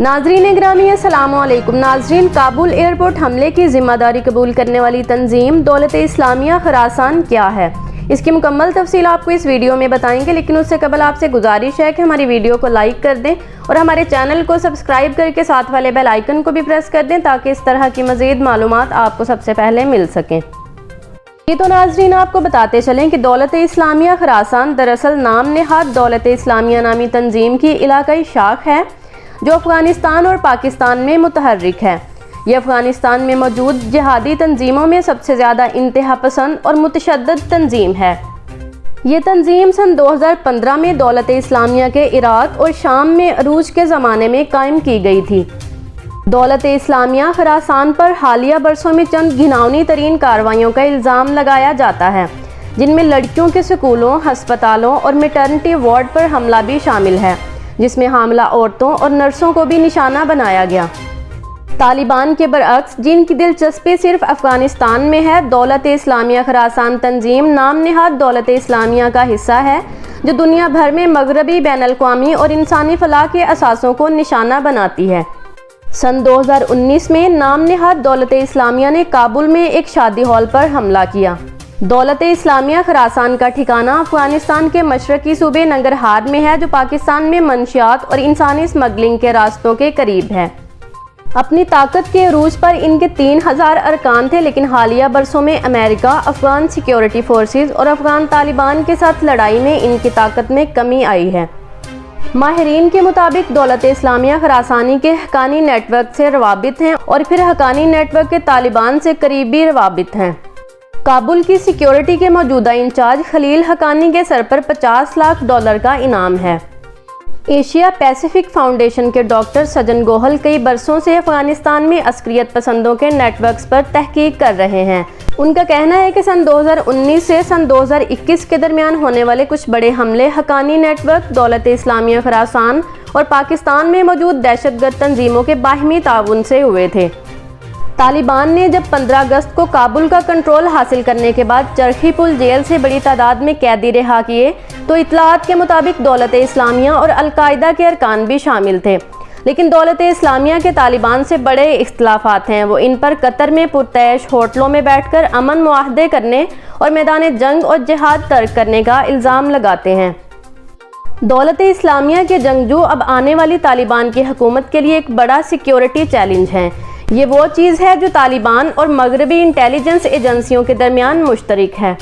नाज़रीन ग्रामी अस्सलाम वालेकुम। नाज़रीन, काबुल एयरपोर्ट हमले की जिम्मेदारी कबूल करने वाली तंजीम दौलत इस्लामिया खुरासान क्या है, इसकी मुकम्मल तफसील आपको इस वीडियो में बताएंगे। लेकिन उससे कबल आपसे गुजारिश है कि हमारी वीडियो को लाइक कर दें और हमारे चैनल को सब्सक्राइब करके साथ वाले बेल आइकन को भी प्रेस कर दें ताकि इस तरह की मज़ीद मालूमात आपको सबसे पहले मिल सकें। ये तो नाज़रीन आपको बताते चलें कि दौलत इस्लामिया खुरासान दरअसल नाम नेहाद दौलत इस्लामिया नामी तंजीम की इलाकाई शाख है जो अफ़गानिस्तान और पाकिस्तान में मुतहर्रिक है। ये अफ़गानिस्तान में मौजूद जिहादी तंजीमों में सबसे ज़्यादा इंतहा पसंद और मुतशद्दिद तंजीम है। ये तंजीम सन 2015 में दौलत इस्लामिया के इराक और शाम में अरूज के ज़माने में कायम की गई थी। दौलत इस्लामिया खुरासान पर हालिया बरसों में चंद घिनौनी तरीन कार्रवाइयों का इल्ज़ाम लगाया जाता है, जिनमें लड़कियों के स्कूलों, हस्पतालों और मैटरनिटी वार्ड पर हमला भी शामिल है, जिसमें हामला औरतों और नर्सों को भी निशाना बनाया गया। तालिबान के बरअक्स, जिनकी दिलचस्पी सिर्फ अफ़गानिस्तान में है, दौलत इस्लामिया खुरासान तंजीम नाम नेहाद दौलत इस्लामिया का हिस्सा है जो दुनिया भर में मगरबी, बैनुल-अक़वामी और इंसानी फलाह के असासों को निशाना बनाती है। सन 2019 में नाम नेहाद दौलत इस्लामिया ने काबुल में एक शादी हॉल पर हमला किया। दौलत इस्लामिया खुरासान का ठिकाना अफगानिस्तान के मशरकी सूबे नंगरहार में है, जो पाकिस्तान में मंशियात और इंसानी स्मगलिंग के रास्तों के करीब है। अपनी ताकत के अरूज पर इनके 3000 अरकान थे, लेकिन हालिया बरसों में अमेरिका, अफगान सिक्योरिटी फोर्सेस और अफगान तालिबान के साथ लड़ाई में इनकी ताकत में कमी आई है। माहिरीन के मुताबिक दौलत इस्लामिया खुरासानी के हक्कानी नेटवर्क से रवाबित हैं और फिर हक्कानी नेटवर्क के तालिबान से करीबी रवाबित हैं। काबुल की सिक्योरिटी के मौजूदा इंचार्ज खलील हक्कानी के सर पर $50 लाख का इनाम है। एशिया पैसिफिक फाउंडेशन के डॉक्टर सजन गोहल कई बरसों से अफगानिस्तान में अस्करियत पसंदों के नेटवर्क्स पर तहकीक कर रहे हैं। उनका कहना है कि सन 2019 से सन 2021 के दरमियान होने वाले कुछ बड़े हमले हक्कानी नेटवर्क, दौलत इस्लामिया खुरासान और पाकिस्तान में मौजूद दहशतगर्द तंजीमों के बाहिमी ताउन से हुए थे। तालिबान ने जब 15 अगस्त को काबुल का कंट्रोल हासिल करने के बाद चरखी पुल जेल से बड़ी तादाद में कैदी रिहा किए, तो इत्तलात के मुताबिक दौलत इस्लामिया और अल-कायदा के अरकान भी शामिल थे। लेकिन दौलत इस्लामिया के तालिबान से बड़े इख्तलाफात हैं। वो इन पर कतर में पुरतैश होटलों में बैठकर अमन मुआहदे करने और मैदान जंग और जिहाद तर्क करने का इल्ज़ाम लगाते हैं। दौलत इस्लामिया के जंगजू अब आने वाली तालिबान की हुकूमत के लिए एक बड़ा सिक्योरिटी चैलेंज है। ये वो चीज़ है जो तालिबान और मगरबी इंटेलिजेंस एजेंसियों के दरमियान मुश्तरक है।